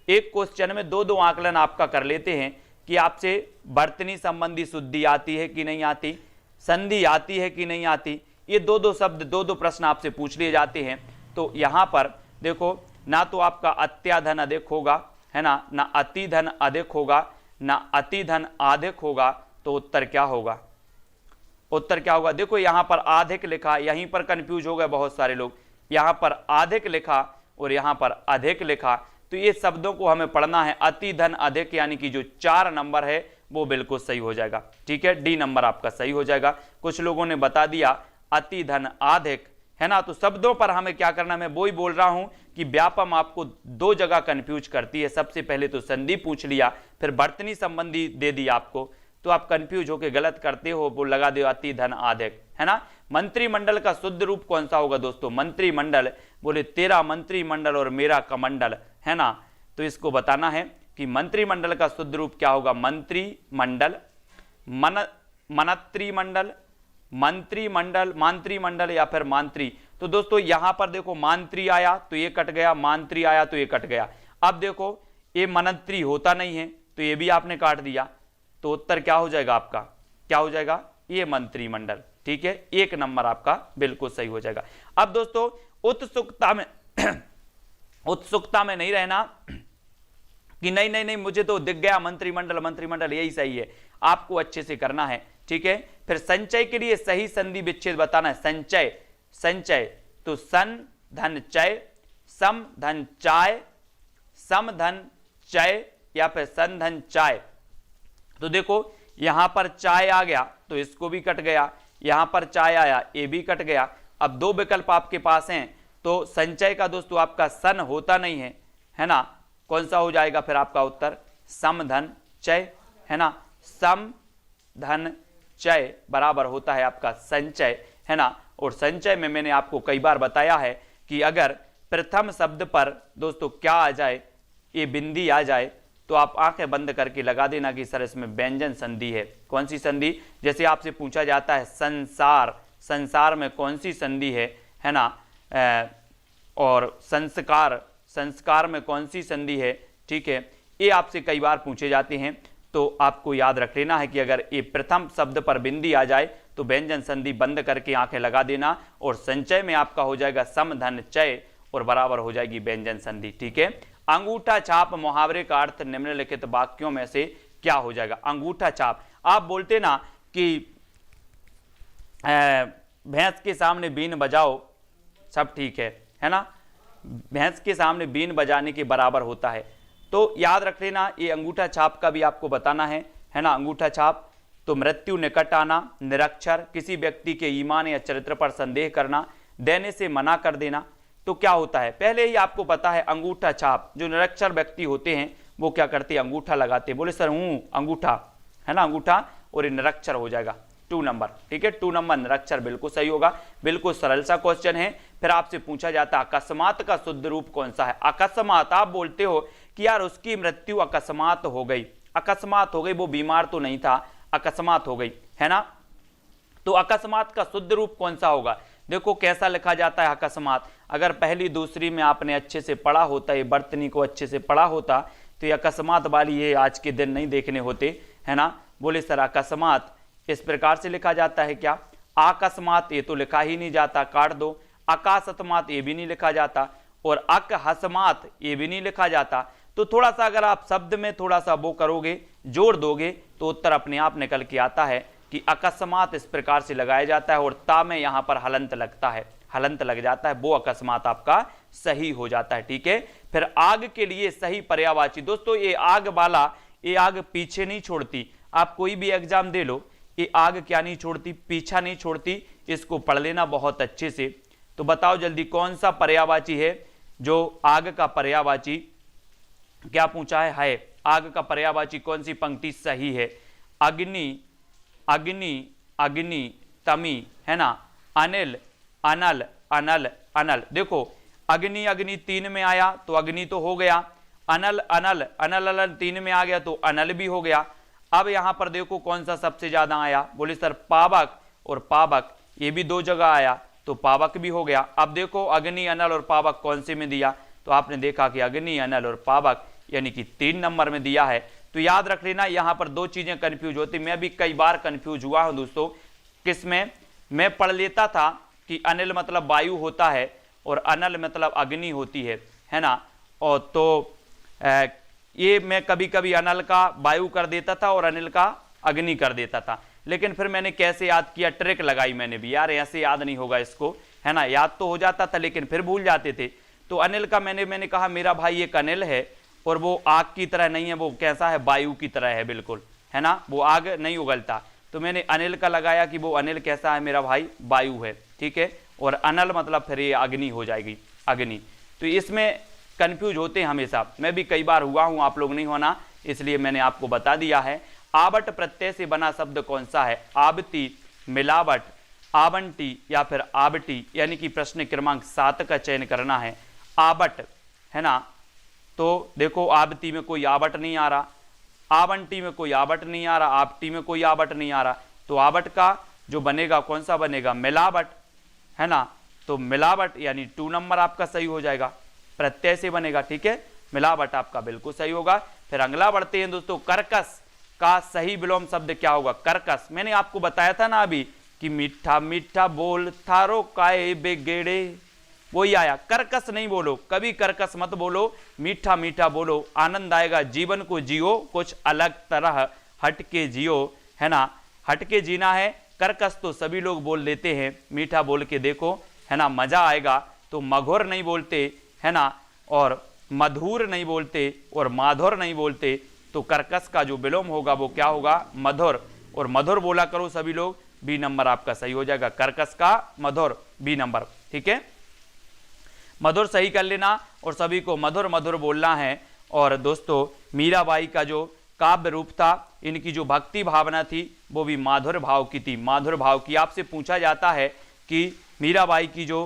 एक क्वेश्चन में 2-2 आकलन आपका कर लेते हैं कि आपसे वर्तनी संबंधी शुद्धि आती है कि नहीं आती, संधि आती है कि नहीं आती। ये 2-2 शब्द, 2-2 प्रश्न आपसे पूछ लिए जाते हैं। तो यहां पर देखो, ना तो आपका अत्याधन अधिक होगा, है ना, ना अतिधन अधिक होगा, ना अतिधन अधिक होगा। तो उत्तर क्या होगा? उत्तर क्या होगा? देखो यहां पर अधिक लिखा, यहीं पर कंफ्यूज हो गए बहुत सारे लोग। यहां पर अधिक लिखा और यहां पर अधिक लिखा, तो ये शब्दों को हमें पढ़ना है। अतिधन अधिक यानी कि जो 4 नंबर है वो बिल्कुल सही हो जाएगा, ठीक है। डी नंबर आपका सही हो जाएगा। कुछ लोगों ने बता दिया अतिधन अधिक, है ना। तो शब्दों पर हमें क्या करना है, मैं वो ही बोल रहा हूं कि व्यापम आपको 2 जगह कंफ्यूज करती है। सबसे पहले तो संधि पूछ लिया, फिर वर्तनी संबंधी दे दी आपको, तो आप कंफ्यूज होकर गलत करते हो, वो लगा दो अतिधन अधिक, है ना। मंत्रिमंडल का शुद्ध रूप कौन सा होगा दोस्तों? मंत्रिमंडल, बोले तेरा मंत्रिमंडल और मेरा कमंडल, है ना। तो इसको बताना है कि मंत्रिमंडल का शुद्ध रूप क्या होगा? मंत्रिमंडल, मनत्रिमंडल, मंत्रिमंडल, मांत्रिमंडल या फिर मांत्री। तो दोस्तों यहां पर देखो, मांत्री आया तो ये कट गया, मांत्री आया तो ये कट गया। अब देखो ये मनत्री होता नहीं है, तो ये भी आपने काट दिया। तो उत्तर क्या हो जाएगा आपका? क्या हो जाएगा? ये मंत्रिमंडल, ठीक है। 1 नंबर आपका बिल्कुल सही हो जाएगा। अब दोस्तों उत्सुकता में उत्सुकता में नहीं रहना कि नहीं नहीं नहीं मुझे तो दिख गया मंत्रिमंडल, मंत्रिमंडल यही सही है। आपको अच्छे से करना है, ठीक है। फिर संचय के लिए सही संधि विच्छेद बताना है। संचय, संचय तो सन धन चय, सम धन चाय, सम धन चय या फिर सन धन चाय। तो देखो यहां पर चाय आ गया तो इसको भी कट गया, यहां पर चाय आया ये भी कट गया। अब 2 विकल्प आपके पास हैं, तो संचय का दोस्तों आपका सन होता नहीं है ना। कौन सा हो जाएगा फिर आपका उत्तर? सम धन चय, है ना। सम धन चय बराबर होता है आपका संचय, है ना। और संचय में मैंने आपको कई बार बताया है कि अगर प्रथम शब्द पर दोस्तों क्या आ जाए, ये बिंदी आ जाए, तो आप आंखें बंद करके लगा देना कि सर इसमें व्यंजन संधि है। कौन सी संधि? जैसे आपसे पूछा जाता है संसार, संसार में कौन सी संधि है ना। और संस्कार, संस्कार में कौन सी संधि है, ठीक है। ये आपसे कई बार पूछे जाते हैं, तो आपको याद रख लेना है कि अगर ये प्रथम शब्द पर बिंदी आ जाए तो व्यंजन संधि बंद करके आंखें लगा देना, और संचय में आपका हो जाएगा सम धन चय और बराबर हो जाएगी व्यंजन संधि, ठीक है। अंगूठा छाप मुहावरे का अर्थ निम्नलिखित वाक्यों में से क्या हो जाएगा? अंगूठा छाप, आप बोलते ना कि भैंस के सामने बीन बजाओ, सब ठीक है ना। भैंस के सामने बीन बजाने के बराबर होता है। तो याद रख लेना, ये अंगूठा छाप का भी आपको बताना है है ना, अंगूठा छाप। तो मृत्यु, निकट आना, निरक्षर, किसी व्यक्ति के ईमान या चरित्र पर संदेह करना, देने से मना कर देना। तो क्या होता है, पहले ही आपको पता है अंगूठा छाप, जो निरक्षर व्यक्ति होते हैं वो क्या करते हैं, अंगूठा लगाते हैं। बोले सर अंगूठा, है ना, अंगूठा, और ये निरक्षर हो जाएगा 2 नंबर। ठीक है, 2 नंबर निरक्षर बिल्कुल सही होगा। बिल्कुल सरल सा क्वेश्चन है। फिर आपसे पूछा जाता है अकस्मात का शुद्ध रूप कौन सा है। अकस्मात, आप बोलते हो कि यार उसकी मृत्यु अकस्मात हो गई, अकस्मात हो गई, वो बीमार तो नहीं था, अकस्मात हो गई, है ना। तो अकस्मात का शुद्ध रूप कौन सा होगा, देखो कैसा लिखा जाता है अकस्मात। अगर पहली दूसरी में आपने अच्छे से पढ़ा होता, ये बर्तनी को अच्छे से पढ़ा होता, तो ये अकस्मात वाली ये आज के दिन नहीं देखने होते, है ना। बोले सर अकस्मात इस प्रकार से लिखा जाता है क्या, अकस्मात ये तो लिखा ही नहीं जाता, काट दो। अकासतमात ये भी नहीं लिखा जाता, और अकहसमात ये भी नहीं लिखा जाता। तो थोड़ा सा अगर आप शब्द में थोड़ा सा वो करोगे, जोड़ दोगे, तो उत्तर अपने आप निकल के आता है कि अकस्मात इस प्रकार से लगाया जाता है, और ता में यहां पर हलंत लगता है, हलंत लग जाता है, वो अकस्मात आपका सही हो जाता है। ठीक है, फिर आग के लिए सही पर्यायवाची, दोस्तों ये आग वाला, ये आग पीछे नहीं छोड़ती। आप कोई भी एग्जाम दे लो, ये आग क्या नहीं छोड़ती, पीछा नहीं छोड़ती। इसको पढ़ लेना बहुत अच्छे से। तो बताओ जल्दी कौन सा पर्यायवाची है जो आग का पर्यायवाची, क्या पूछा है आग का पर्यायवाची कौन सी पंक्ति सही है। अग्नि, अग्नि, अग्नि, तमी, है ना, अनिल, अनल, अनल, अनल। देखो अग्नि, अग्नि 3 में आया तो अग्नि तो हो गया, अनल, अनल, अनल, अनल 3 में आ गया तो अनल भी हो गया। अब यहां पर देखो कौन सा सबसे ज्यादा आया, बोले सर पावक और पावक, ये भी 2 जगह आया तो पावक भी हो गया। अब देखो अग्नि, अनल और पावक कौन से में दिया, तो आपने देखा कि अग्नि, अनल और पावक यानी कि 3 नंबर में दिया है। तो याद रख लेना यहां पर 2 चीजें कंफ्यूज होती, मैं भी कई बार कंफ्यूज हुआ हूं दोस्तों। किसमें, मैं पढ़ लेता था कि अनिल मतलब वायु होता है और अनल मतलब अग्नि होती है ना। और तो ये मैं कभी कभी अनल का वायु कर देता था और अनिल का अग्नि कर देता था। लेकिन फिर मैंने कैसे याद किया, ट्रिक लगाई मैंने भी, यार ऐसे याद नहीं होगा इसको, है ना। याद तो हो जाता था लेकिन फिर भूल जाते थे। तो अनिल का मैंने कहा मेरा भाई एक अनिल है, और वो आग की तरह नहीं है, वो कैसा है, वायु की तरह है बिल्कुल, है ना, वो आग नहीं उगलता। तो मैंने अनिल का लगाया कि वो अनिल कैसा है मेरा भाई, वायु है। ठीक है, और अनल मतलब फिर ये अग्नि हो जाएगी, अग्नि। तो इसमें कंफ्यूज होते हैं हमेशा, मैं भी कई बार हुआ हूं, आप लोग नहीं होना, इसलिए मैंने आपको बता दिया है। आवट प्रत्यय से बना शब्द कौन सा है, आवती, मिलावट, आवंटी या फिर आवटी, यानी कि प्रश्न क्रमांक 7 का चयन करना है। आवट, है ना, तो देखो आवती में कोई आवट नहीं आ रहा, आवंटी में कोई आवट नहीं आ रहा, आवटी में कोई आवट नहीं आ रहा। तो आवट का जो बनेगा कौन सा बनेगा, मिलावट, है ना। तो मिलावट यानी 2 नंबर आपका सही हो जाएगा, प्रत्यय से बनेगा। ठीक है, मिलावट आपका बिल्कुल सही होगा। फिर अगला बढ़ते हैं दोस्तों, कर्कश का सही विलोम शब्द क्या होगा। कर्कश मैंने आपको बताया था ना अभी कि मीठा मीठा बोल थारो काए बेगेड़े, वही आया। कर्कश नहीं बोलो, कभी कर्कश मत बोलो, मीठा मीठा बोलो, आनंद आएगा, जीवन को जियो कुछ अलग तरह, हटके जियो, है ना, हटके जीना है। कर्कश तो सभी लोग बोल लेते हैं, मीठा बोल के देखो, है ना, मजा आएगा। तो मधुर नहीं बोलते, है ना, और मधुर नहीं बोलते और माधुर नहीं बोलते। तो कर्कश का जो विलोम होगा वो क्या होगा, मधुर, और मधुर बोला करो सभी लोग, बी नंबर आपका सही हो जाएगा, कर्कश का मधुर, बी नंबर। ठीक है, मधुर सही कर लेना और सभी को मधुर मधुर बोलना है। और दोस्तों मीराबाई का जो काव्य रूप था, इनकी जो भक्ति भावना थी वो भी माधुर भाव की थी, माधुर भाव की। आपसे पूछा जाता है कि मीराबाई की जो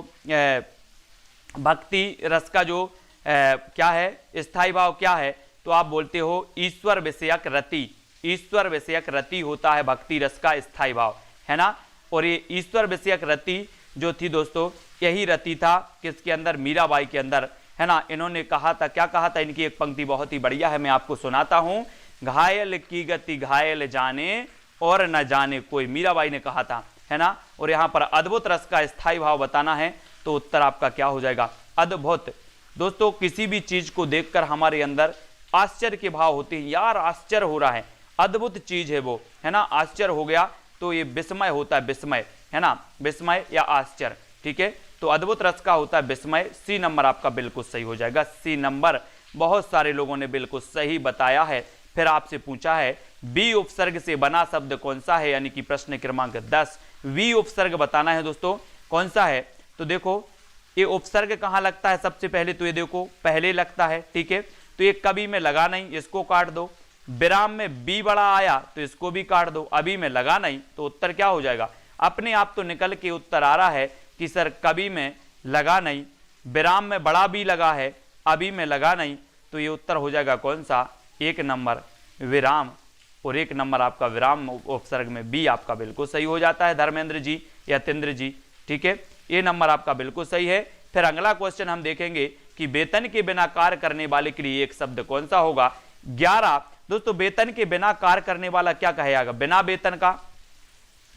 भक्ति रस का जो क्या है, स्थायी भाव क्या है, तो आप बोलते हो ईश्वर विषयक रति, ईश्वर विषयक रति होता है भक्ति रस का स्थायी भाव, है ना। और ये ईश्वर विषयक रति जो थी दोस्तों, यही रति था किसके अंदर, मीराबाई के अंदर, है ना। इन्होंने कहा था, क्या कहा था, इनकी एक पंक्ति बहुत ही बढ़िया है, मैं आपको सुनाता हूं। घायल की गति घायल जाने और न जाने कोई, मीराबाई ने कहा था, है ना। और यहाँ पर अद्भुत रस का स्थायी भाव बताना है, तो उत्तर आपका क्या हो जाएगा, अद्भुत। दोस्तों किसी भी चीज को देखकर हमारे अंदर आश्चर्य के भाव होते हैं, यार आश्चर्य हो रहा है, अद्भुत चीज है वो, है ना। आश्चर्य हो गया तो ये विस्मय होता है, विस्मय, है ना, विस्मय या आश्चर्य। ठीक है, तो अद्भुत रस का होता है विस्मय, सी नंबर आपका बिल्कुल सही हो जाएगा, सी नंबर। बहुत सारे लोगों ने बिल्कुल सही बताया है। फिर आपसे पूछा है बी उपसर्ग से बना शब्द कौन सा है, यानी कि प्रश्न क्रमांक 10 वी उपसर्ग बताना है दोस्तों कौन सा है। तो देखो ये उपसर्ग कहां लगता है, सबसे पहले तो ये देखो पहले लगता है, ठीक है, तो ये कभी में लगा नहीं, इसको काट दो। विराम में बी बड़ा आया तो इसको भी काट दो, अभी में लगा नहीं, तो उत्तर क्या हो जाएगा, अपने आप तो निकल के उत्तर आ रहा है कि सर कभी में लगा नहीं, विराम में बड़ा बी लगा है, अभी में लगा नहीं, तो ये उत्तर हो जाएगा कौन सा, 1 नंबर विराम, और 1 नंबर आपका विराम उपसर्ग में बी आपका बिल्कुल सही हो जाता है धर्मेंद्र जी या तेंद्र जी, ठीक है, ये नंबर आपका बिल्कुल सही है। फिर अगला क्वेश्चन हम देखेंगे कि वेतन के बिना कार्य करने वाले के लिए एक शब्द कौन सा होगा। 11 दोस्तों वेतन के बिना कार्य करने वाला क्या कहेगा, बिना वेतन का,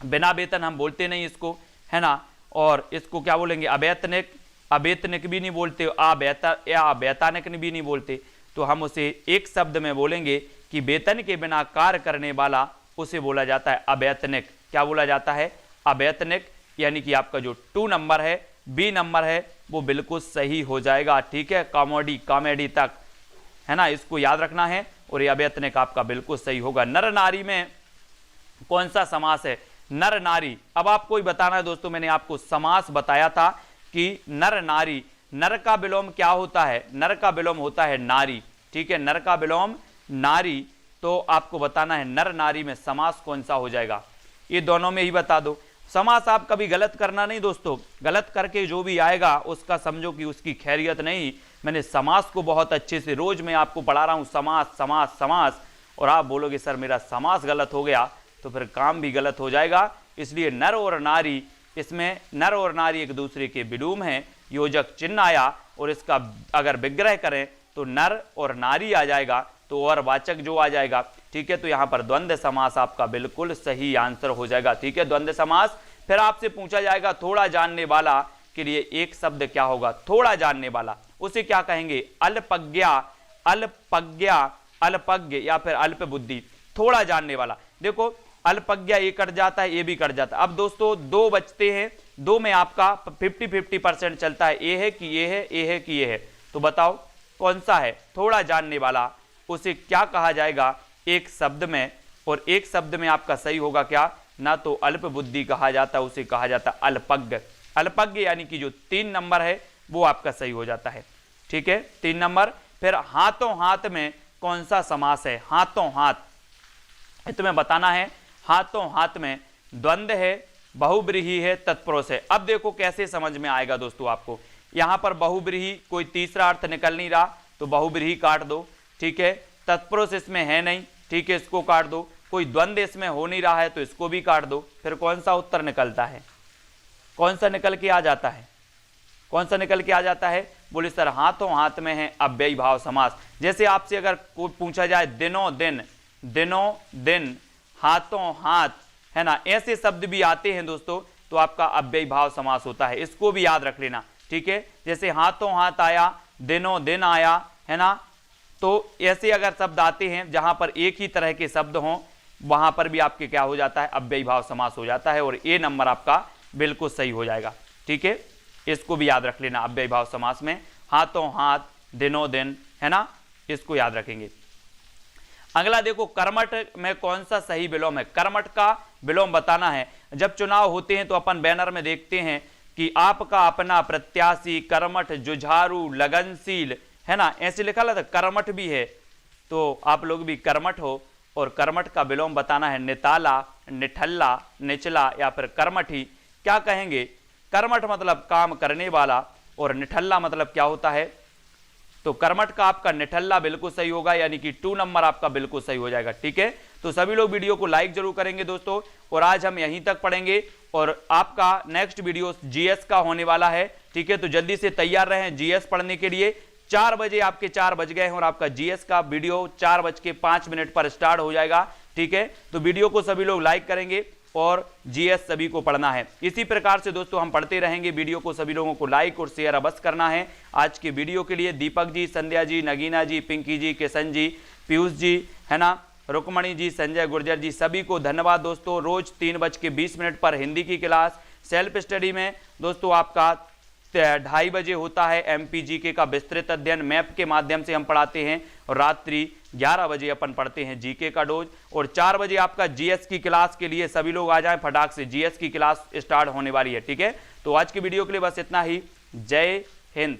बिना वेतन हम बोलते नहीं इसको, है ना, और इसको क्या बोलेंगे अवैतनिक, अवैतनिक भी नहीं बोलते, अवैतनिक भी नहीं बोलते, तो हम उसे एक शब्द में बोलेंगे कि वेतन के बिना कार्य करने वाला उसे बोला जाता है अवैतनिक। क्या बोला जाता है, अवैतनिक, यानी कि आपका जो 2 नंबर है बी नंबर है वो बिल्कुल सही हो जाएगा, ठीक है, कॉमेडी तक, है ना, इसको याद रखना है, और ये अवैतनिक आपका बिल्कुल सही होगा। नर नारी में कौन सा समास है, नर नारी, अब आपको ही बताना है दोस्तों, मैंने आपको समास बताया था कि नर नारी, नर का विलोम क्या होता है, नर का विलोम होता है नारी, ठीक है, नर का विलोम नारी, तो आपको बताना है नर नारी में समास कौन सा हो जाएगा, ये दोनों में ही बता दो। समास आप कभी गलत करना नहीं दोस्तों, गलत करके जो भी आएगा उसका समझो कि उसकी खैरियत नहीं। मैंने समास को बहुत अच्छे से रोज मैं आपको पढ़ा रहा हूं, समास समास समास, और आप बोलोगे सर मेरा समास गलत हो गया, तो फिर काम भी गलत हो जाएगा। इसलिए नर और नारी, इसमें नर और नारी एक दूसरे के विलोम हैं, योजक चिन्ह आया और इसका अगर विग्रह करें तो नर और नारी आ जाएगा, तो और वाचक जो आ जाएगा, ठीक है, तो यहां पर द्वंद्व समास आपका बिल्कुल सही आंसर हो जाएगा, ठीक है, द्वंद्व समास। फिर आपसे पूछा जाएगा थोड़ा जानने वाला के लिए एक शब्द क्या होगा, थोड़ा जानने वाला उसे क्या कहेंगे, अल्पज्ञा, अल्पज्ञा, अल्पज्ञ या फिर अल्प बुद्धि, थोड़ा जानने वाला। देखो अल्पज्ञा ये कट जाता है, ये भी कट जाता है। अब दोस्तों 2 बचते हैं, 2 में आपका 50-50% चलता है, ये है कि ये है, ये है कि ये है, तो बताओ कौन सा है थोड़ा जानने वाला, उसे क्या कहा जाएगा एक शब्द में, और एक शब्द में आपका सही होगा क्या, ना तो अल्प बुद्धि कहा जाता, उसे कहा जाता अल्पज्ञ, अल्पज्ञ यानी कि जो 3 नंबर है वो आपका सही हो जाता है, ठीक है, 3 नंबर। फिर हाथों हाथ में कौन सा समास है, हाथों हाथ, तुम्हें बताना है, हाथों हाथ में द्वंद्व है, बहुब्रीहि है, तत्पुरुष है। अब देखो कैसे समझ में आएगा दोस्तों आपको, यहां पर बहुब्रीहि कोई तीसरा अर्थ निकल नहीं रहा तो बहुब्रीहि काट दो, ठीक है, तत्पुरुष इसमें है नहीं, ठीक है, इसको काट दो, कोई द्वंद्व इसमें हो नहीं रहा है तो इसको भी काट दो। फिर कौन सा उत्तर निकलता है, कौन सा निकल के आ जाता है, कौन सा निकल के आ जाता है, बोले सर हाथों हाथ में है अव्ययी भाव समास। जैसे आपसे अगर कोई पूछा जाए दिनों दिन, दिनों दिन, हाथों हाथ, है ना, ऐसे शब्द भी आते हैं दोस्तों, तो आपका अव्ययी भाव समास होता है, इसको भी याद रख लेना, ठीक है, जैसे हाथों हाथ आया, दिनों दिन आया, है ना, तो ऐसे अगर शब्द आते हैं जहां पर एक ही तरह के शब्द हों, वहां पर भी आपके क्या हो जाता है, अव्ययी भाव समास हो जाता है, और ए नंबर आपका बिल्कुल सही हो जाएगा, ठीक है, इसको भी याद रख लेना, अव्ययी भाव समास में हाथों हाथ, दिनों दिन, है ना, इसको याद रखेंगे। अगला देखो कर्मठ में कौन सा सही विलोम है, कर्मठ का विलोम बताना है। जब चुनाव होते हैं तो अपन बैनर में देखते हैं कि आपका अपना प्रत्याशी कर्मठ, जुझारू, लगनशील, है ना, ऐसे लिखा था, कर्मठ भी है, तो आप लोग भी कर्मठ हो, और कर्मठ का विलोम बताना है निताला, निठल्ला, निचला या फिर कर्मठी। क्या कहेंगे, कर्मठ मतलब काम करने वाला, और निठल्ला मतलब क्या होता है, तो कर्मठ का आपका निठल्ला बिल्कुल सही होगा, यानी कि 2 नंबर आपका बिल्कुल सही हो जाएगा, ठीक है। तो सभी लोग वीडियो को लाइक जरूर करेंगे दोस्तों, और आज हम यहीं तक पढ़ेंगे, और आपका नेक्स्ट वीडियो जीएस का होने वाला है, ठीक है, तो जल्दी से तैयार रहें जीएस पढ़ने के लिए। 4 बजे आपके 4 बज गए हैं, और आपका जीएस का वीडियो 4:05 पर स्टार्ट हो जाएगा, ठीक है, तो वीडियो को सभी लोग लाइक करेंगे, और जीएस सभी को पढ़ना है। इसी प्रकार से दोस्तों हम पढ़ते रहेंगे, वीडियो को सभी लोगों को लाइक और शेयर अवश्य करना है। आज के वीडियो के लिए दीपक जी, संध्या जी, नगीना जी, पिंकी जी, किशन जी, पीयूष जी, है ना, रुकमणी जी, संजय गुर्जर जी, सभी को धन्यवाद दोस्तों। रोज 3:20 पर हिंदी की क्लास सेल्फ स्टडी में दोस्तों आपका 2:30 बजे होता है एमपीजीके का विस्तृत अध्ययन, मैप के माध्यम से हम पढ़ाते हैं। और रात्रि 11 बजे अपन पढ़ते हैं जीके का डोज। और 4 बजे आपका जीएस की क्लास के लिए सभी लोग आ जाएं फटाक से, जीएस की क्लास स्टार्ट होने वाली है। ठीक है, तो आज की वीडियो के लिए बस इतना ही। जय हिंद।